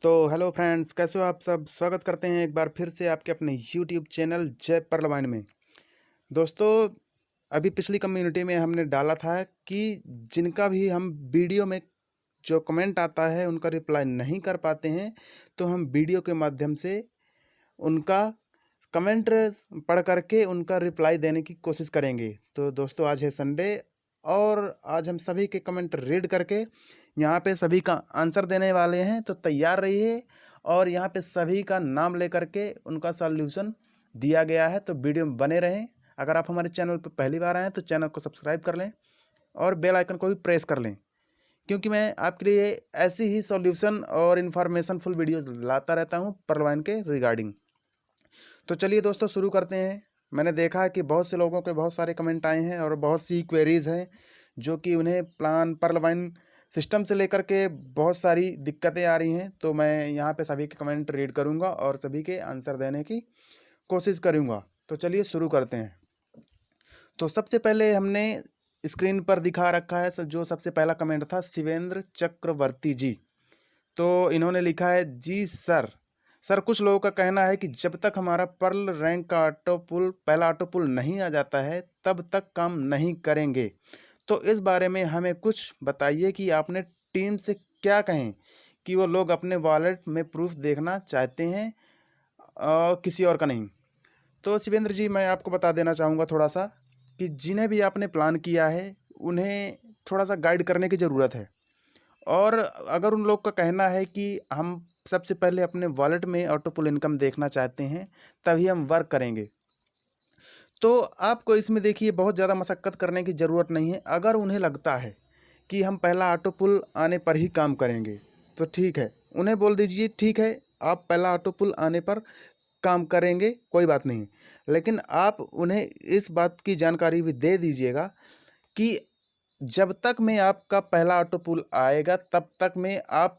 तो hello friends, कैसे हो आप सब। स्वागत करते हैं एक बार फिर से आपके अपने यूट्यूब चैनल जय परलवाइन में। दोस्तों, अभी पिछली कम्युनिटी में हमने डाला था कि जिनका भी हम वीडियो में जो कमेंट आता है उनका रिप्लाई नहीं कर पाते हैं, तो हम वीडियो के माध्यम से उनका कमेंट पढ़ करके उनका रिप्लाई देने की कोशिश करेंगे। तो दोस्तों, आज है संडे और आज हम सभी के कमेंट रीड करके यहाँ पे सभी का आंसर देने वाले हैं। तो तैयार रहिए और यहाँ पे सभी का नाम लेकर के उनका सॉल्यूशन दिया गया है, तो वीडियो में बने रहें। अगर आप हमारे चैनल पर पहली बार आए हैं तो चैनल को सब्सक्राइब कर लें और बेल आइकन को भी प्रेस कर लें, क्योंकि मैं आपके लिए ऐसी ही सॉल्यूशन और इन्फॉर्मेशन फुल वीडियोस लाता रहता हूँ परलवाइन के रिगार्डिंग। तो चलिए दोस्तों, शुरू करते हैं। मैंने देखा है कि बहुत से लोगों के बहुत सारे कमेंट आए हैं और बहुत सी क्वेरीज़ हैं जो कि उन्हें प्लान परलवाइन सिस्टम से लेकर के बहुत सारी दिक्कतें आ रही हैं। तो मैं यहाँ पे सभी के कमेंट रीड करूँगा और सभी के आंसर देने की कोशिश करूँगा। तो चलिए शुरू करते हैं। तो सबसे पहले हमने स्क्रीन पर दिखा रखा है जो सबसे पहला कमेंट था शिवेंद्र चक्रवर्ती जी। तो इन्होंने लिखा है, जी सर कुछ लोगों का कहना है कि जब तक हमारा पर्ल रैंक का पहला ऑटो पुल नहीं आ जाता है तब तक काम नहीं करेंगे। तो इस बारे में हमें कुछ बताइए कि आपने टीम से क्या कहें कि वो लोग अपने वॉलेट में प्रूफ देखना चाहते हैं और किसी और का नहीं। तो शिवेंद्र जी, मैं आपको बता देना चाहूँगा थोड़ा सा कि जिन्हें भी आपने प्लान किया है उन्हें थोड़ा सा गाइड करने की ज़रूरत है। और अगर उन लोग का कहना है कि हम सबसे पहले अपने वॉलेट में ऑटो पुल इनकम देखना चाहते हैं तभी हम वर्क करेंगे, तो आपको इसमें देखिए बहुत ज़्यादा मशक्क़त करने की ज़रूरत नहीं है। अगर उन्हें लगता है कि हम पहला ऑटो पुल आने पर ही काम करेंगे तो ठीक है, उन्हें बोल दीजिए ठीक है, आप पहला ऑटो पुल आने पर काम करेंगे, कोई बात नहीं। लेकिन आप उन्हें इस बात की जानकारी भी दे दीजिएगा कि जब तक में आपका पहला ऑटो पुल आएगा तब तक में आप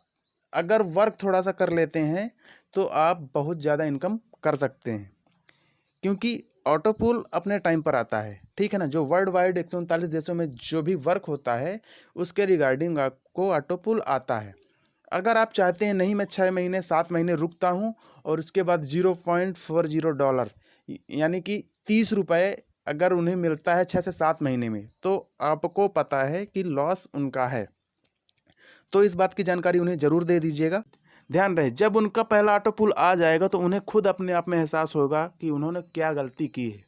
अगर वर्क थोड़ा सा कर लेते हैं तो आप बहुत ज़्यादा इनकम कर सकते हैं, क्योंकि ऑटो पुल अपने टाइम पर आता है। ठीक है ना। जो वर्ल्ड वाइड 139 देशों में जो भी वर्क होता है उसके रिगार्डिंग आपको ऑटो पुल आता है। अगर आप चाहते हैं नहीं, मैं 6 महीने 7 महीने रुकता हूँ और उसके बाद $0.40 यानी कि 30 रुपये अगर उन्हें मिलता है 6 से 7 महीने में, तो आपको पता है कि लॉस उनका है। तो इस बात की जानकारी उन्हें ज़रूर दे दीजिएगा। ध्यान रहे, जब उनका पहला ऑटो पुल आ जाएगा तो उन्हें खुद अपने आप में एहसास होगा कि उन्होंने क्या गलती की है।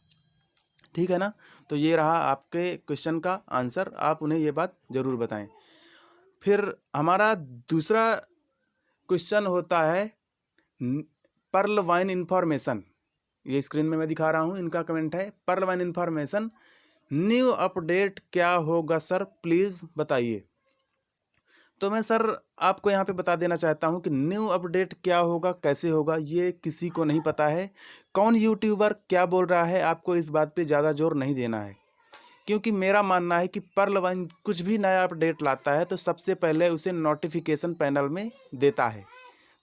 ठीक है ना। तो ये रहा आपके क्वेश्चन का आंसर, आप उन्हें ये बात ज़रूर बताएं। फिर हमारा दूसरा क्वेश्चन होता है पर्ल वाइन इन्फॉर्मेशन। ये स्क्रीन में मैं दिखा रहा हूँ, इनका कमेंट है, pearl vine information new update क्या होगा सर, प्लीज़ बताइए। तो मैं सर आपको यहाँ पे बता देना चाहता हूँ कि न्यू अपडेट क्या होगा, कैसे होगा, ये किसी को नहीं पता है। कौन यूट्यूबर क्या बोल रहा है, आपको इस बात पे ज़्यादा जोर नहीं देना है, क्योंकि मेरा मानना है कि पर्ल वाइन कुछ भी नया अपडेट लाता है तो सबसे पहले उसे नोटिफिकेशन पैनल में देता है।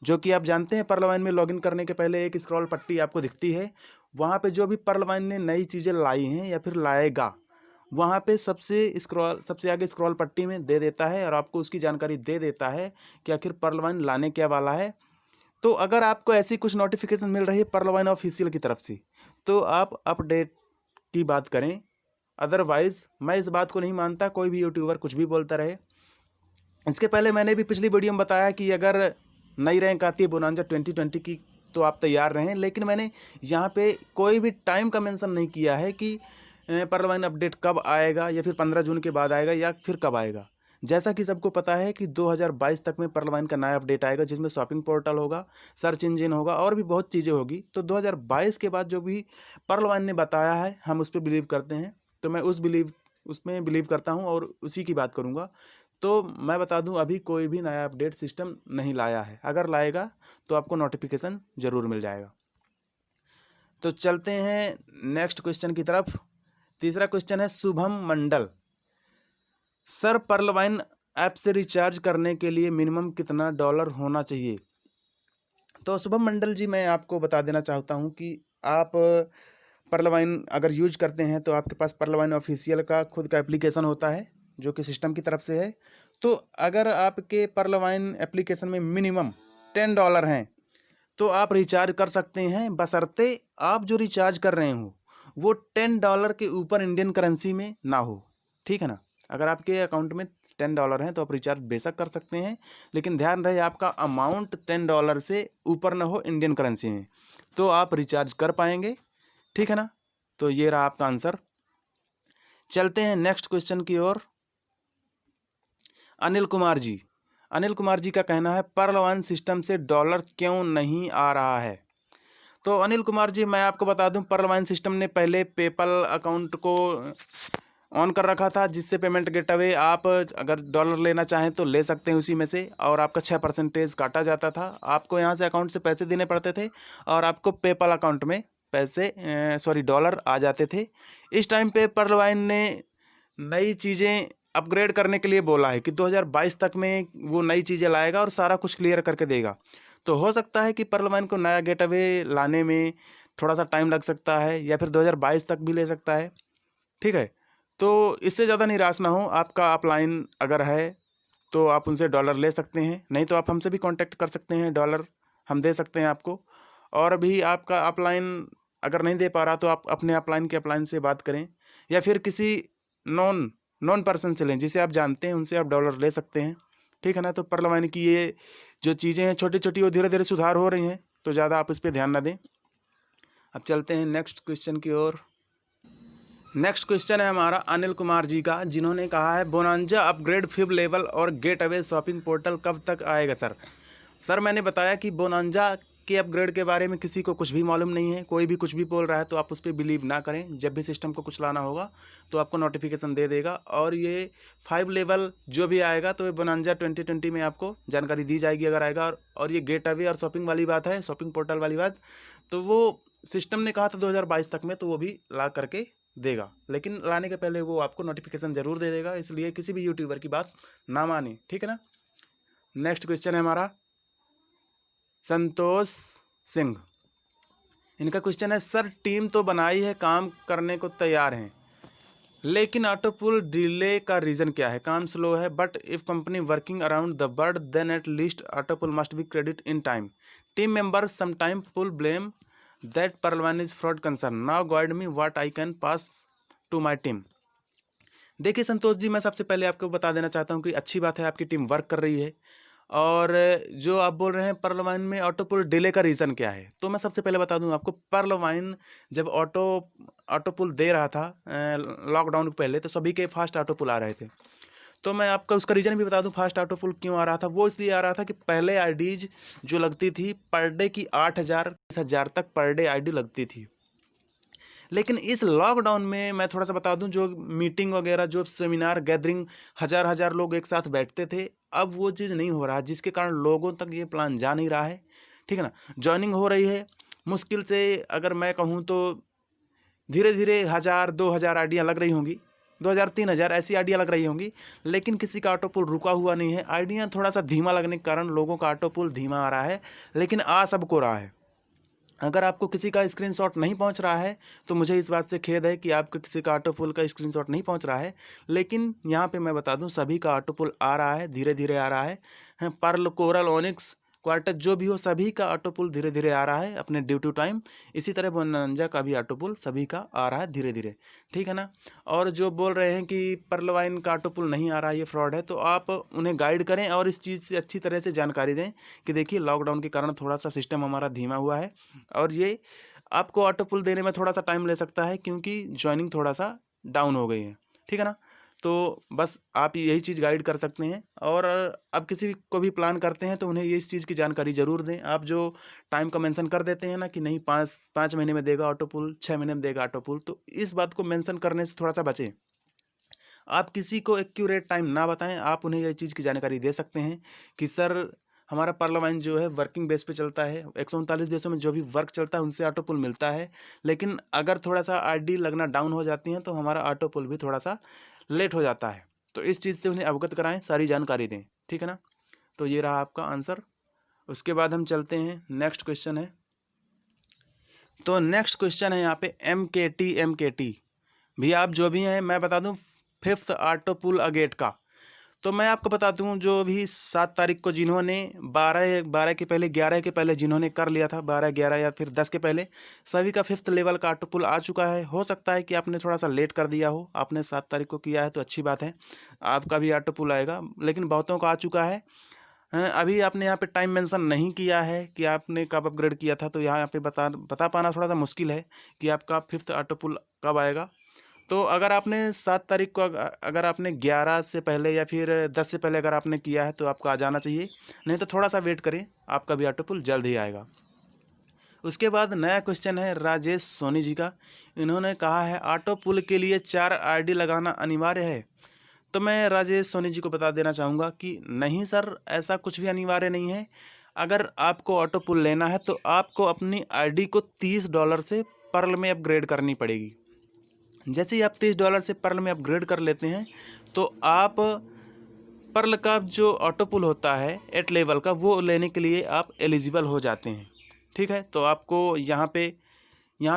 जो कि आप जानते हैं, पर्ल वाइन में लॉगिन करने के पहले एक स्क्रॉल पट्टी आपको दिखती है। वहाँ पे जो भी पर्ल वाइन ने नई चीज़ें लाई हैं या फिर लाएगा, वहाँ पे सबसे आगे स्क्रॉल पट्टी में दे देता है और आपको उसकी जानकारी दे देता है कि आखिर पर्ल वाइन लाने क्या वाला है। तो अगर आपको ऐसी कुछ नोटिफिकेशन मिल रही है पर्ल वाइन ऑफिशियल की तरफ से तो आप अपडेट की बात करें। अदरवाइज़ मैं इस बात को नहीं मानता कोई भी यूट्यूबर कुछ भी बोलता रहे। इसके पहले मैंने भी पिछली वीडियो में बताया कि अगर नई रैंक आती है बोनांजा 2020 की तो आप तैयार रहें, लेकिन मैंने यहाँ पे कोई भी टाइम का मेंशन नहीं किया है कि पर्ल वाइन अपडेट कब आएगा या फिर 15 जून के बाद आएगा या फिर कब आएगा। जैसा कि सबको पता है कि 2022 तक में पर्ल वाइन का नया अपडेट आएगा, जिसमें शॉपिंग पोर्टल होगा, सर्च इंजन होगा और भी बहुत चीज़ें होगी। तो 2022 के बाद जो भी पर्ल वाइन ने बताया है हम उस पर बिलीव करते हैं। तो मैं उसमें बिलीव करता हूँ और उसी की बात करूँगा। तो मैं बता दूं, अभी कोई भी नया अपडेट सिस्टम नहीं लाया है। अगर लाएगा तो आपको नोटिफिकेशन ज़रूर मिल जाएगा। तो चलते हैं नेक्स्ट क्वेश्चन की तरफ। तीसरा क्वेश्चन है शुभम मंडल, सर पर्ल वाइन ऐप से रिचार्ज करने के लिए मिनिमम कितना डॉलर होना चाहिए। तो शुभम मंडल जी, मैं आपको बता देना चाहता हूं कि आप पर्ल वाइन अगर यूज करते हैं तो आपके पास पर्ल वाइन ऑफिशियल का खुद का एप्लीकेशन होता है जो कि सिस्टम की तरफ से है। तो अगर आपके पर्ल वाइन एप्लीकेशन में मिनिमम $10 हैं तो आप रिचार्ज कर सकते हैं, बशर्ते आप जो रिचार्ज कर रहे हो वो $10 के ऊपर इंडियन करेंसी में ना हो, ठीक है ना। अगर आपके अकाउंट में $10 हैं तो आप रिचार्ज बेशक कर सकते हैं, लेकिन ध्यान रहे आपका अमाउंट $10 से ऊपर ना हो इंडियन करेंसी में, तो आप रिचार्ज कर पाएंगे, ठीक है ना। तो ये रहा आपका आंसर। चलते हैं नेक्स्ट क्वेश्चन की ओर। अनिल कुमार जी का कहना है पर्ल वाइन सिस्टम से डॉलर क्यों नहीं आ रहा है। तो अनिल कुमार जी, मैं आपको बता दूं, पर्ल वाइन सिस्टम ने पहले पेपल अकाउंट को ऑन कर रखा था, जिससे पेमेंट गेटवे आप अगर डॉलर लेना चाहें तो ले सकते हैं उसी में से, और आपका 6% काटा जाता था। आपको यहाँ से अकाउंट से पैसे देने पड़ते थे और आपको पेपल अकाउंट में डॉलर आ जाते थे। इस टाइम पे पर्ल वाइन ने नई चीज़ें अपग्रेड करने के लिए बोला है कि 2022 तक में वो नई चीज़ें लाएगा और सारा कुछ क्लियर करके देगा। तो हो सकता है कि पर्ल वाइन को नया गेटवे लाने में थोड़ा सा टाइम लग सकता है, या फिर 2022 तक भी ले सकता है, ठीक है। तो इससे ज़्यादा निराश ना हो, आपका अपलाइन अगर है तो आप उनसे डॉलर ले सकते हैं, नहीं तो आप हमसे भी कांटेक्ट कर सकते हैं, डॉलर हम दे सकते हैं आपको। और भी आपका अपलाइन अगर नहीं दे पा रहा तो आप अपने अपलाइन के अपलाइन से बात करें, या फिर किसी नॉन पर्सन से लें जिसे आप जानते हैं, उनसे आप डॉलर ले सकते हैं, ठीक है ना। तो पर्ल वाइन की ये जो चीज़ें हैं छोटी छोटी, वो धीरे धीरे सुधार हो रही हैं, तो ज़्यादा आप इस पर ध्यान ना दें। अब चलते हैं नेक्स्ट क्वेश्चन की ओर। नेक्स्ट क्वेश्चन है हमारा अनिल कुमार जी का, जिन्होंने कहा है बोनांजा अपग्रेड 5 लेवल और गेट अवे शॉपिंग पोर्टल कब तक आएगा सर मैंने बताया कि बोनांजा के अपग्रेड के बारे में किसी को कुछ भी मालूम नहीं है, कोई भी कुछ भी बोल रहा है तो आप उस पर बिलीव ना करें। जब भी सिस्टम को कुछ लाना होगा तो आपको नोटिफिकेशन दे देगा, और ये 5 लेवल जो भी आएगा तो ये बोनांजा 2020 में आपको जानकारी दी जाएगी अगर आएगा। और ये गेट अवे और शॉपिंग वाली बात है, शॉपिंग पोर्टल वाली बात, तो वो सिस्टम ने कहा था 2022 तक में, तो वो भी ला करके देगा, लेकिन लाने के पहले वो आपको नोटिफिकेशन ज़रूर दे देगा, इसलिए किसी भी यूट्यूबर की बात ना माने, ठीक है ना। नेक्स्ट क्वेश्चन है हमारा संतोष सिंह, इनका क्वेश्चन है सर टीम तो बनाई है, काम करने को तैयार हैं, लेकिन ऑटोपुल डिले का रीज़न क्या है। काम स्लो है, but if company working around the bird then at least autopool must be credit in time. Team members sometime pull blame that pearl vine is fraud concern, now guide me what I can pass to my team. देखिए संतोष जी, मैं सबसे पहले आपको बता देना चाहता हूँ कि अच्छी बात है आपकी टीम वर्क कर रही है, और जो आप बोल रहे हैं पर्ल वाइन में ऑटोपुल डिले का रीज़न क्या है, तो मैं सबसे पहले बता दूं आपको, पर्ल वाइन जब ऑटोपुल दे रहा था लॉकडाउन के पहले, तो सभी के फास्ट ऑटोपुल आ रहे थे। तो मैं आपको उसका रीज़न भी बता दूं फास्ट ऑटोपुल क्यों आ रहा था। वो इसलिए आ रहा था कि पहले आईडीज जो लगती थी पर डे की 8,000 तक पर डे आईडी लगती थी, लेकिन इस लॉकडाउन में मैं थोड़ा सा बता दूं, जो मीटिंग वगैरह, जो सेमिनार गैदरिंग, हज़ार लोग एक साथ बैठते थे, अब वो चीज़ नहीं हो रहा, जिसके कारण लोगों तक ये प्लान जा नहीं रहा है, ठीक है ना। जॉइनिंग हो रही है मुश्किल से, अगर मैं कहूँ तो धीरे धीरे 1,000-2,000 आइडियाँ लग रही होंगी, 2,000-3,000 ऐसी आइडिया लग रही होंगी, लेकिन किसी का ऑटोपुल रुका हुआ नहीं है। आइडिया थोड़ा सा धीमा लगने के कारण लोगों का ऑटोपुल धीमा आ रहा है, लेकिन आ सबको रहा है। अगर आपको किसी का स्क्रीनशॉट नहीं पहुंच रहा है तो मुझे इस बात से खेद है कि आपको किसी का ऑटोपुल का स्क्रीनशॉट नहीं पहुंच रहा है, लेकिन यहाँ पे मैं बता दूं सभी का ऑटोपुल आ रहा है, धीरे धीरे आ रहा है। पर्ल, कोरल, ओनिक्स, क्वार्टज जो भी हो, सभी का ऑटोपुल धीरे धीरे आ रहा है अपने ड्यू टू टाइम। इसी तरह बोनांजा का भी ऑटोपुल सभी का आ रहा है धीरे धीरे, ठीक है ना। और जो बोल रहे हैं कि पर्ल वाइन का ऑटोपुल नहीं आ रहा है, ये फ्रॉड है, तो आप उन्हें गाइड करें और इस चीज़ से अच्छी तरह से जानकारी दें कि देखिए लॉकडाउन के कारण थोड़ा सा सिस्टम हमारा धीमा हुआ है, और ये आपको ऑटोपुल देने में थोड़ा सा टाइम ले सकता है क्योंकि ज्वाइनिंग थोड़ा सा डाउन हो गई है, ठीक है ना। तो बस आप यही चीज़ गाइड कर सकते हैं। और अब किसी को भी प्लान करते हैं तो उन्हें ये इस चीज़ की जानकारी ज़रूर दें। आप जो टाइम का मेंशन कर देते हैं ना कि नहीं 5 महीने में देगा ऑटोपुल, 6 महीने में देगा ऑटोपुल, तो इस बात को मेंशन करने से थोड़ा सा बचें। आप किसी को एक्यूरेट टाइम ना बताएं, आप उन्हें ये चीज़ की जानकारी दे सकते हैं कि सर हमारा पर्ल वाइन जो है वर्किंग बेस पे चलता है, 139 देशों में जो भी वर्क चलता है उनसे ऑटोपुल मिलता है, लेकिन अगर थोड़ा सा आईडी लगना डाउन हो जाती हैं तो हमारा ऑटोपुल भी थोड़ा सा लेट हो जाता है। तो इस चीज़ से उन्हें अवगत कराएं, सारी जानकारी दें, ठीक है ना। तो ये रहा आपका आंसर। उसके बाद हम चलते हैं, नेक्स्ट क्वेश्चन है। तो नेक्स्ट क्वेश्चन है यहाँ पे एम के टी भी, आप जो भी हैं मैं बता दूं 5th ऑटोपुल अगेट का। तो मैं आपको बता दूं, जो भी 7 तारीख को जिन्होंने 12 के पहले 11 के पहले जिन्होंने कर लिया था, 12 11 या फिर 10 के पहले, सभी का 5th लेवल का ऑटो पुल आ चुका है। हो सकता है कि आपने थोड़ा सा लेट कर दिया हो, आपने 7 तारीख को किया है तो अच्छी बात है, आपका भी ऑटो पुल आएगा, लेकिन बहुतों का आ चुका है। अभी आपने यहाँ पे टाइम मेंशन नहीं किया है कि आपने कब अपग्रेड किया था, तो यहाँ पे बता पाना थोड़ा सा मुश्किल है कि आपका 5th ऑटो पुल कब आएगा। तो अगर आपने 7 तारीख को अगर आपने 11 से पहले या फिर 10 से पहले अगर आपने किया है तो आपको आ जाना चाहिए, नहीं तो थोड़ा सा वेट करें, आपका भी ऑटो पुल जल्द ही आएगा। उसके बाद नया क्वेश्चन है राजेश सोनी जी का। इन्होंने कहा है ऑटो पुल के लिए 4 आईडी लगाना अनिवार्य है। तो मैं राजेश सोनी जी को बता देना चाहूँगा कि नहीं सर, ऐसा कुछ भी अनिवार्य नहीं है। अगर आपको ऑटो पुल लेना है तो आपको अपनी आईडी को $30 से पर्ल में अपग्रेड करनी पड़ेगी। जैसे ही आप $30 से पर्ल में अपग्रेड कर लेते हैं तो आप पर्ल का जो ऑटो पुल होता है 8 लेवल का, वो लेने के लिए आप एलिजिबल हो जाते हैं। ठीक है, तो आपको यहाँ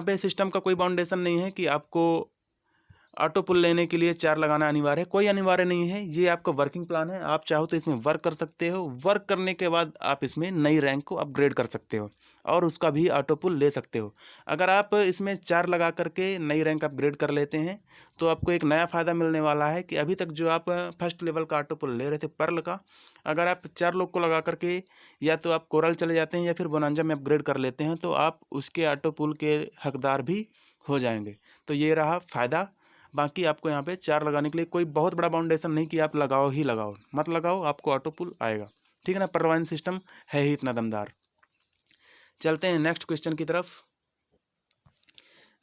पे सिस्टम का कोई बाउंडेशन नहीं है कि आपको ऑटो पुल लेने के लिए 4 लगाना अनिवार्य है, कोई अनिवार्य नहीं है। ये आपका वर्किंग प्लान है, आप चाहो तो इसमें वर्क कर सकते हो, वर्क करने के बाद आप इसमें नई रैंक को अपग्रेड कर सकते हो और उसका भी ऑटो पुल ले सकते हो। अगर आप इसमें 4 लगा करके नई रैंक अपग्रेड कर लेते हैं तो आपको एक नया फ़ायदा मिलने वाला है कि अभी तक जो आप 1st लेवल का ऑटो पुल ले रहे थे पर्ल का, अगर आप 4 लोग को लगा करके या तो आप कोरल चले जाते हैं या फिर बोनांजा में अपग्रेड कर लेते हैं तो आप उसके ऑटो पुल के हकदार भी हो जाएंगे। तो ये रहा फ़ायदा। बाकी आपको यहाँ पे 4 लगाने के लिए कोई बहुत बड़ा बाउंडेशन नहीं कि आप लगाओ ही लगाओ, मत लगाओ, आपको ऑटो पुल आएगा। ठीक है ना, पर्लवाइन सिस्टम है ही इतना दमदार। चलते हैं नेक्स्ट क्वेश्चन की तरफ।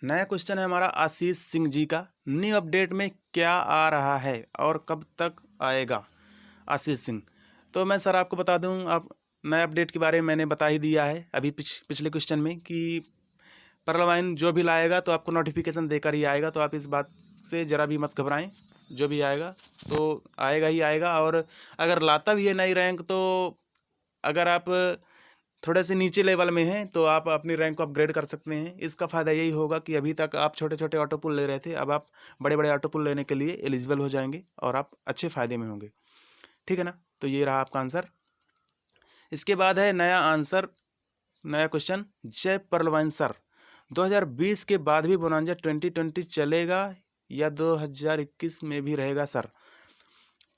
नया क्वेश्चन है हमारा आशीष सिंह जी का। न्यू अपडेट में क्या आ रहा है और कब तक आएगा? आशीष सिंह, तो मैं सर आपको बता दूं, आप नए अपडेट के बारे में मैंने बता ही दिया है अभी पिछले क्वेश्चन में कि पर्लवाइन जो भी लाएगा तो आपको नोटिफिकेशन देकर ही आएगा। तो आप इस बात से ज़रा भी मत घबराएं, जो भी आएगा तो आएगा ही आएगा। और अगर लाता भी है नई रैंक तो अगर आप थोड़े से नीचे लेवल में हैं तो आप अपनी रैंक को अपग्रेड कर सकते हैं। इसका फ़ायदा यही होगा कि अभी तक आप छोटे छोटे ऑटो पुल ले रहे थे, अब आप बड़े बड़े ऑटो पुल लेने के लिए एलिजिबल हो जाएंगे और आप अच्छे फ़ायदे में होंगे। ठीक है ना, तो ये रहा आपका आंसर। इसके बाद है नया क्वेश्चन। जय पर्लवाइन सर, 2020 के बाद भी बोनांजा 2020 चलेगा या 2021 में भी रहेगा सर?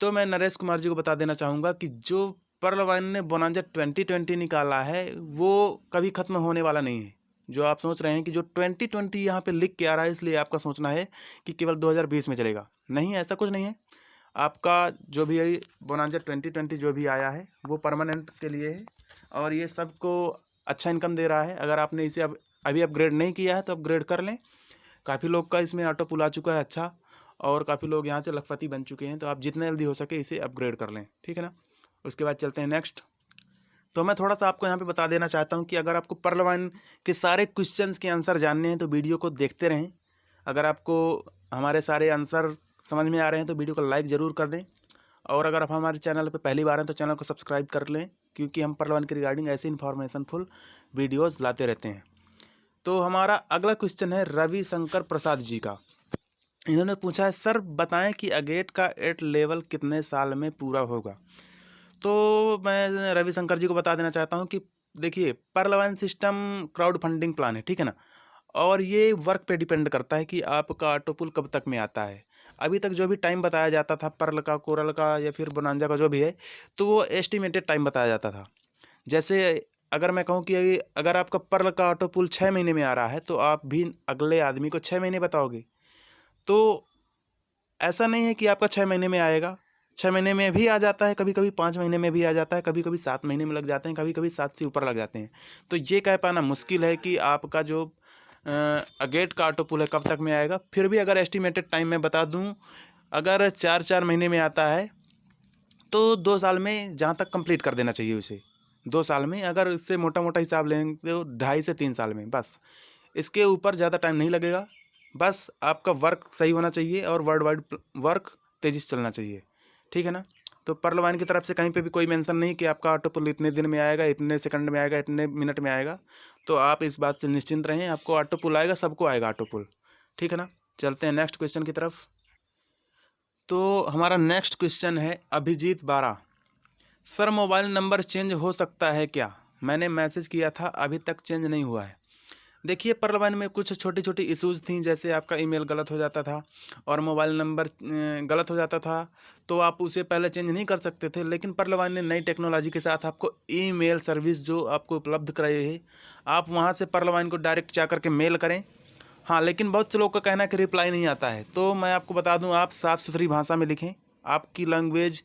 तो मैं नरेश कुमार जी को बता देना चाहूँगा कि जो पर्लवाइन ने बोनांजा 2020 निकाला है वो कभी ख़त्म होने वाला नहीं है। जो आप सोच रहे हैं कि जो 2020 यहाँ पे लिख के आ रहा है इसलिए आपका सोचना है कि केवल 2020 में चलेगा, नहीं, ऐसा कुछ नहीं है। आपका जो भी बोनांजा 2020 जो भी आया है वो परमानेंट के लिए है और ये सबको अच्छा इनकम दे रहा है। अगर आपने इसे अभी अपग्रेड नहीं किया है तो अपग्रेड कर लें। काफ़ी लोग का इसमें ऑटो पुल आ चुका है अच्छा, और काफ़ी लोग यहाँ से लखपति बन चुके हैं। तो आप जितना जल्दी हो सके इसे अपग्रेड कर लें। ठीक है ना, उसके बाद चलते हैं नेक्स्ट। तो मैं थोड़ा सा आपको यहाँ पे बता देना चाहता हूँ कि अगर आपको पर्लवाइन के सारे क्वेश्चंस के आंसर जानने हैं तो वीडियो को देखते रहें। अगर आपको हमारे सारे आंसर समझ में आ रहे हैं तो वीडियो को लाइक ज़रूर कर दें, और अगर आप हमारे चैनल पर पहली बार हैं तो चैनल को सब्सक्राइब कर लें, क्योंकि हम पर्लवाइन के रिगार्डिंग ऐसे इन्फॉर्मेशनफुल वीडियोज़ लाते रहते हैं। तो हमारा अगला क्वेश्चन है रविशंकर प्रसाद जी का। इन्होंने पूछा है, सर बताएं कि अगेट का 8 लेवल कितने साल में पूरा होगा? तो मैं रविशंकर जी को बता देना चाहता हूं कि देखिए, पर्लवाइन सिस्टम क्राउड फंडिंग प्लान है, ठीक है ना, और ये वर्क पे डिपेंड करता है कि आपका ऑटो पुल कब तक में आता है। अभी तक जो भी टाइम बताया जाता था पर्ल का, कोरल का या फिर बोनांजा का जो भी है, तो वो एस्टिमेटेड टाइम बताया जाता था। जैसे अगर मैं कहूँ कि अगर आपका पर्ल का ऑटो पुल 6 महीने में आ रहा है तो आप भी अगले आदमी को 6 महीने बताओगे। तो ऐसा नहीं है कि आपका 6 महीने में आएगा, 6 महीने में भी आ जाता है, कभी कभी 5 महीने में भी आ जाता है, कभी कभी 7 महीने में लग जाते हैं, कभी कभी 7 से ऊपर लग जाते हैं। तो ये कह पाना मुश्किल है कि आपका जो अगेट का ऑटो पुल है कब तक में आएगा। फिर भी अगर एस्टिमेटेड टाइम मैं बता दूं, अगर 4 महीने में आता है तो 2 साल में जहाँ तक कंप्लीट कर देना चाहिए उसे। 2 साल में, अगर इससे मोटा मोटा हिसाब लेंगे तो 2.5 से 3 साल में, बस इसके ऊपर ज़्यादा टाइम नहीं लगेगा। बस आपका वर्क सही होना चाहिए और वर्ल्ड वाइड वर्क तेज़ी से चलना चाहिए। ठीक है ना, तो पर्लवाइन की तरफ से कहीं पे भी कोई मेंशन नहीं कि आपका ऑटो पुल इतने दिन में आएगा, इतने सेकंड में आएगा, इतने मिनट में आएगा। तो आप इस बात से निश्चिंत रहें, आपको ऑटो पुल आएगा, सबको आएगा ऑटो पुल। ठीक है ना, चलते हैं नेक्स्ट क्वेश्चन की तरफ। तो हमारा नेक्स्ट क्वेश्चन है Abhijit 12। Sir mobile number change हो सकता है क्या? मैंने मैसेज किया था, अभी तक चेंज नहीं हुआ है। देखिए परलवाइन में कुछ छोटी छोटी इश्यूज़ थी, जैसे आपका ईमेल गलत हो जाता था और मोबाइल नंबर गलत हो जाता था, तो आप उसे पहले चेंज नहीं कर सकते थे। लेकिन परलवाइन ने नई टेक्नोलॉजी के साथ आपको ईमेल सर्विस जो आपको उपलब्ध कराई है, आप वहां से परलवाइन को डायरेक्ट जा करके मेल करें। हाँ, लेकिन बहुत से लोग का कहना है कि रिप्लाई नहीं आता है, तो मैं आपको बता दूं, आप साफ़ सुथरी भाषा में लिखें। आपकी लैंग्वेज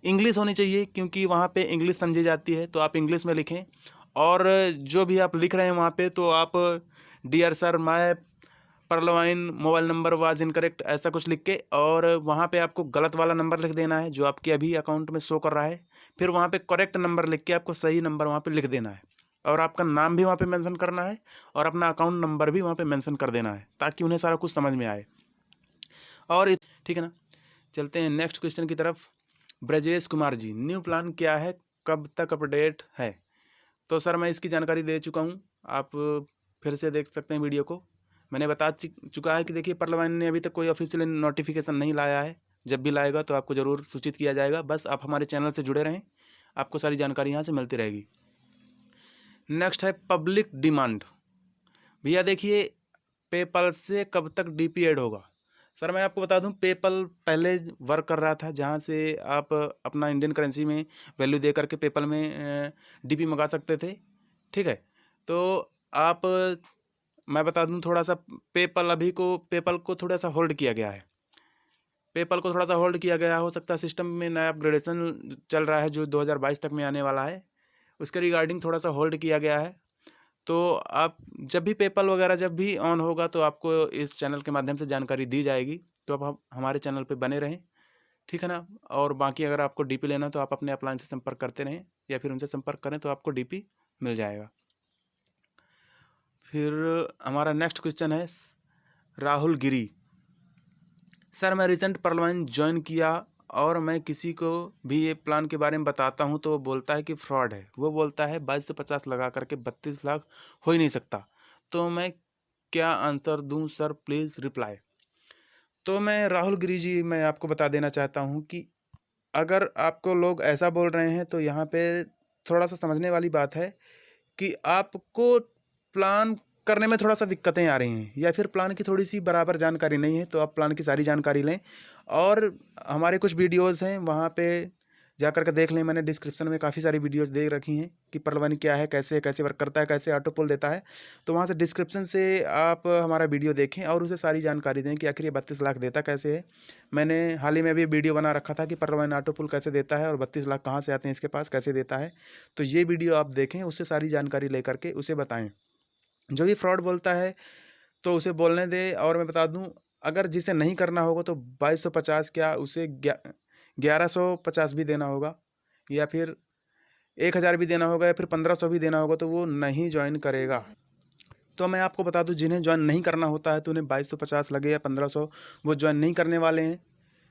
इंग्लिश होनी चाहिए, क्योंकि वहाँ पे इंग्लिश समझी जाती है, तो आप इंग्लिश में लिखें। और जो भी आप लिख रहे हैं वहाँ पे, तो आप डियर सर माय परलवाइन मोबाइल नंबर वाज इनकरेक्ट ऐसा कुछ लिख के, और वहाँ पे आपको गलत वाला नंबर लिख देना है जो आपके अभी अकाउंट में शो कर रहा है। फिर वहाँ पे करेक्ट नंबर लिख के आपको सही नंबर वहाँ पे लिख देना है, और आपका नाम भी वहाँ पे मेंशन करना है, और अपना अकाउंट नंबर भी वहाँ पे मेंशन कर देना है, ताकि उन्हें सारा कुछ समझ में आए। और ठीक है ना, चलते हैं नेक्स्ट क्वेश्चन की तरफ। ब्रजेश कुमार जी, न्यू प्लान क्या है, कब तक अपडेट है? तो सर मैं इसकी जानकारी दे चुका हूँ, आप फिर से देख सकते हैं वीडियो को। मैंने बता चुका है कि देखिए परलवाइन ने अभी तक कोई ऑफिशियल नोटिफिकेशन नहीं लाया है, जब भी लाएगा तो आपको ज़रूर सूचित किया जाएगा। बस आप हमारे चैनल से जुड़े रहें, आपको सारी जानकारी यहाँ से मिलती रहेगी। नेक्स्ट है पब्लिक डिमांड। भैया देखिए, पेपल से कब तक डीपी ऐड होगा? सर मैं आपको बता दूं, पेपल पहले वर्क कर रहा था, जहां से आप अपना इंडियन करेंसी में वैल्यू दे करके पेपल में डीपी मंगा सकते थे। ठीक है, तो आप मैं बता दूं थोड़ा सा, पेपल को थोड़ा सा होल्ड किया गया है। पेपल को थोड़ा सा होल्ड किया गया, हो सकता है सिस्टम में नया अपग्रेडेशन चल रहा है जो 2022 तक में आने वाला है, उसके रिगार्डिंग थोड़ा सा होल्ड किया गया है। तो आप जब भी पेपल वगैरह जब भी ऑन होगा, तो आपको इस चैनल के माध्यम से जानकारी दी जाएगी, तो आप हमारे चैनल पे बने रहें, ठीक है ना। और बाकी अगर आपको डीपी लेना तो आप अपने अपलाइन से संपर्क करते रहें, या फिर उनसे संपर्क करें तो आपको डीपी मिल जाएगा। फिर हमारा नेक्स्ट क्वेश्चन है राहुल गिरी। सर मैं रिसेंट परलवाइन ज्वाइन किया, और मैं किसी को भी ये प्लान के बारे में बताता हूँ तो वो बोलता है कि फ्रॉड है। वो बोलता है 2250 लगा करके 32 लाख हो ही नहीं सकता, तो मैं क्या आंसर दूं सर, प्लीज़ रिप्लाई। तो मैं राहुल गिरी जी, मैं आपको बता देना चाहता हूँ कि अगर आपको लोग ऐसा बोल रहे हैं, तो यहाँ पे थोड़ा सा समझने वाली बात है कि आपको प्लान करने में थोड़ा सा दिक्कतें आ रही हैं, या फिर प्लान की थोड़ी सी बराबर जानकारी नहीं है, तो आप प्लान की सारी जानकारी लें। और हमारे कुछ वीडियोस हैं, वहाँ पे जा कर के देख लें। मैंने डिस्क्रिप्शन में काफ़ी सारी वीडियोस दे रखी हैं कि परलवाइन क्या है, कैसे कैसे वर्क करता है, कैसे ऑटो पुल देता है। तो वहाँ से डिस्क्रिप्शन से आप हमारा वीडियो देखें और उसे सारी जानकारी दें कि आखिर ये 32 लाख देता कैसे है। मैंने हाल ही में भी वीडियो बना रखा था कि परलवाइन ऑटो पुल कैसे देता है और 32 लाख कहाँ से आते हैं इसके पास, कैसे देता है। तो ये वीडियो आप देखें, उससे सारी जानकारी लेकर के उसे बताएं। जो भी फ्रॉड बोलता है तो उसे बोलने दे। और मैं बता दूं, अगर जिसे नहीं करना होगा तो 2250 क्या, उसे 1150 भी देना होगा, या फिर 1000 भी देना होगा, या फिर 1500 भी देना होगा, तो वो नहीं ज्वाइन करेगा। तो मैं आपको बता दूं, जिन्हें ज्वाइन नहीं करना होता है तो उन्हें 2250 लगे या 1500, वो ज्वाइन नहीं करने वाले हैं,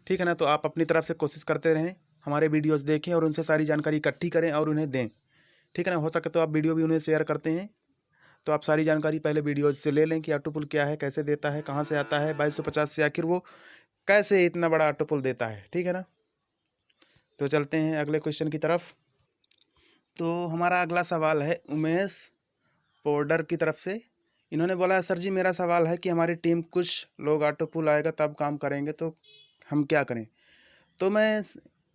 ठीक है ना। तो आप अपनी तरफ से कोशिश करते रहें, हमारे वीडियोस देखें और उनसे सारी जानकारी इकट्ठी करें और उन्हें दें, ठीक है ना। हो सके तो आप वीडियो भी उन्हें शेयर करते हैं, तो आप सारी जानकारी पहले वीडियोज से ले लें कि ऑटो पुल क्या है, कैसे देता है, कहाँ से आता है 2250 से, आखिर वो कैसे इतना बड़ा ऑटो पुल देता है, ठीक है ना। तो चलते हैं अगले क्वेश्चन की तरफ। तो हमारा अगला सवाल है उमेश पोर्डर की तरफ से। इन्होंने बोला, सर जी मेरा सवाल है कि हमारी टीम कुछ लोग ऑटो पुल आएगा तब काम करेंगे, तो हम क्या करें? तो मैं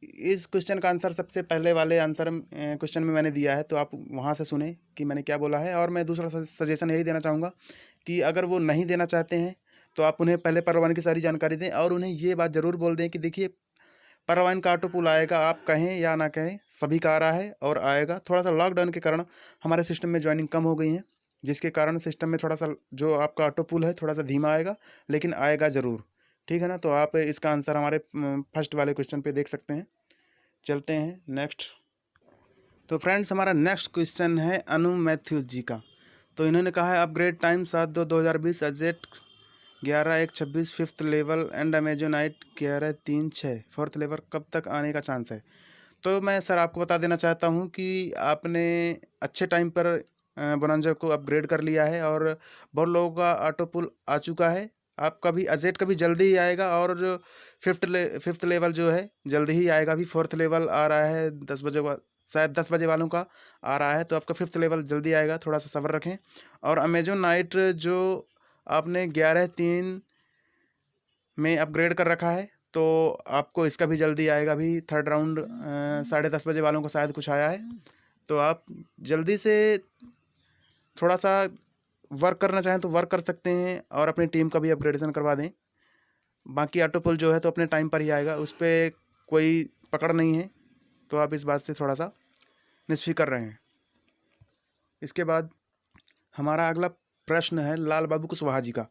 इस क्वेश्चन का आंसर सबसे पहले वाले आंसर क्वेश्चन में मैंने दिया है, तो आप वहाँ से सुने कि मैंने क्या बोला है। और मैं दूसरा सजेशन यही देना चाहूँगा कि अगर वो नहीं देना चाहते हैं, तो आप उन्हें पहले परलवाइन की सारी जानकारी दें, और उन्हें ये बात ज़रूर बोल दें कि देखिए परलवाइन का ऑटो पुल आएगा, आप कहें या ना कहें सभी का आ रहा है और आएगा। थोड़ा सा लॉकडाउन के कारण हमारे सिस्टम में ज्वाइनिंग कम हो गई है, जिसके कारण सिस्टम में थोड़ा सा जो आपका ऑटो पुल है थोड़ा सा धीमा आएगा, लेकिन आएगा ज़रूर, ठीक है ना। तो आप इसका आंसर हमारे फर्स्ट वाले क्वेश्चन पे देख सकते हैं। चलते हैं नेक्स्ट। तो फ्रेंड्स हमारा नेक्स्ट क्वेश्चन है अनु मैथ्यूज जी का। तो इन्होंने कहा है, अपग्रेड टाइम 7/2/2020 एजेट 11/1/26 फिफ्थ लेवल एंड अमेजोनाइट 11/3/6 फोर्थ लेवल कब तक आने का चांस है? तो मैं सर आपको बता देना चाहता हूँ कि आपने अच्छे टाइम पर बोनांजा को अपग्रेड कर लिया है, और बहुत लोगों का ऑटो पुल आ चुका है। आपका भी अजेट का भी जल्दी ही आएगा, और जो फिफ्थ लेवल जो है जल्दी ही आएगा। अभी फोर्थ लेवल आ रहा है 10 बजे शायद 10 बजे वालों का आ रहा है, तो आपका फिफ्थ लेवल जल्दी आएगा, थोड़ा सा सब्र रखें। और अमेजोन नाइट जो आपने 11/3 में अपग्रेड कर रखा है, तो आपको इसका भी जल्दी आएगा। अभी थर्ड राउंड 10:30 बजे वालों को शायद कुछ आया है, तो आप जल्दी से थोड़ा सा वर्क करना चाहें तो वर्क कर सकते हैं, और अपनी टीम का भी अपग्रेडेशन करवा दें। बाकी ऑटो पुल जो है तो अपने टाइम पर ही आएगा, उस पर कोई पकड़ नहीं है, तो आप इस बात से थोड़ा सा निश्चित रहे हैं। इसके बाद हमारा अगला प्रश्न है लाल बाबू कुशवाहा जी का।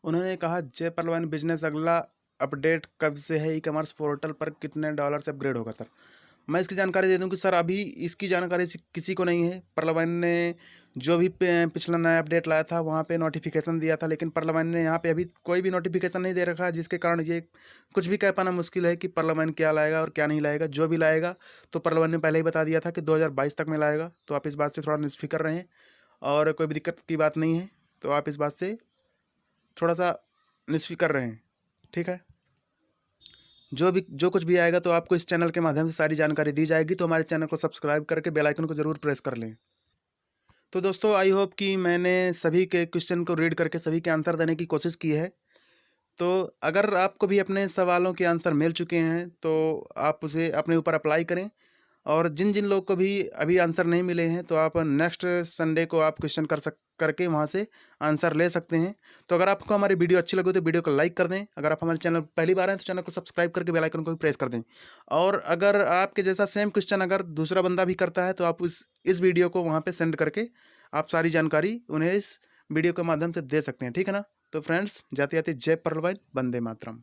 उन्होंने कहा, जय परलवान बिजनेस अगला अपडेट कब से है? ई कॉमर्स पोर्टल पर कितने डॉलर से अपग्रेड होगा सर? मैं इसकी जानकारी दे दूं कि सर अभी इसकी जानकारी किसी को नहीं है। परलवान ने जो भी पिछला नया अपडेट लाया था वहाँ पे नोटिफिकेशन दिया था, लेकिन परलवान ने यहाँ पे अभी कोई भी नोटिफिकेशन नहीं दे रखा, जिसके कारण ये कुछ भी कह पाना मुश्किल है कि परलवान क्या लाएगा और क्या नहीं लाएगा। जो भी लाएगा तो परलवान ने पहले ही बता दिया था कि 2022 तक में लाएगा, तो आप इस बात से थोड़ा निश्फिक्र रहें, और कोई भी दिक्कत की बात नहीं है, तो आप इस बात से थोड़ा सा निश्फिक्र रहें, ठीक है। जो कुछ भी आएगा तो आपको इस चैनल के माध्यम से सारी जानकारी दी जाएगी, तो हमारे चैनल को सब्सक्राइब करके बेल आइकन को ज़रूर प्रेस कर लें। तो दोस्तों, आई होप कि मैंने सभी के क्वेश्चन को रीड करके सभी के आंसर देने की कोशिश की है। तो अगर आपको भी अपने सवालों के आंसर मिल चुके हैं तो आप उसे अपने ऊपर अप्लाई करें, और जिन जिन लोग को भी अभी आंसर नहीं मिले हैं तो आप नेक्स्ट संडे को आप क्वेश्चन करके वहाँ से आंसर ले सकते हैं। तो अगर आपको हमारी वीडियो अच्छी लगे तो वीडियो को लाइक कर दें। अगर आप हमारे चैनल पहली बार हैं तो चैनल को सब्सक्राइब करके बेल आइकन को भी प्रेस कर दें। और अगर आपके जैसा सेम क्वेश्चन अगर दूसरा बंदा भी करता है तो आप इस वीडियो को वहाँ पर सेंड करके आप सारी जानकारी उन्हें इस वीडियो के माध्यम से दे सकते हैं, ठीक है ना। तो फ्रेंड्स, जाते जाते जय परलवान, वंदे मातरम।